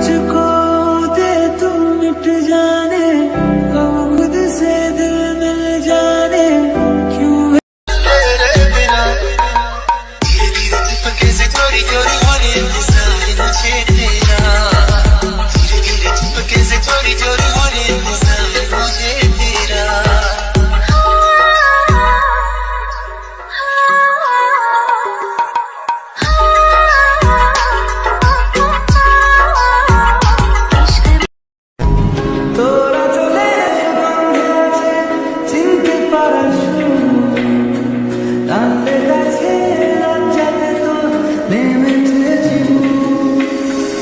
मुझको दे तू मिट जाने, गम खुद से दिल मिल जाने, क्यों तेरे बिना धीरे धीरे चिपके से चोरी चोरी होने इंतजार मुझे तेरा, धीरे धीरे चिपके से चोरी चोरी होने इंतजार मुझे तेरा। তোরা চলে বন্ধে আছে চিনতে পারা টানলে গেছে লজ্জাতে তো নেমেছে জীবন।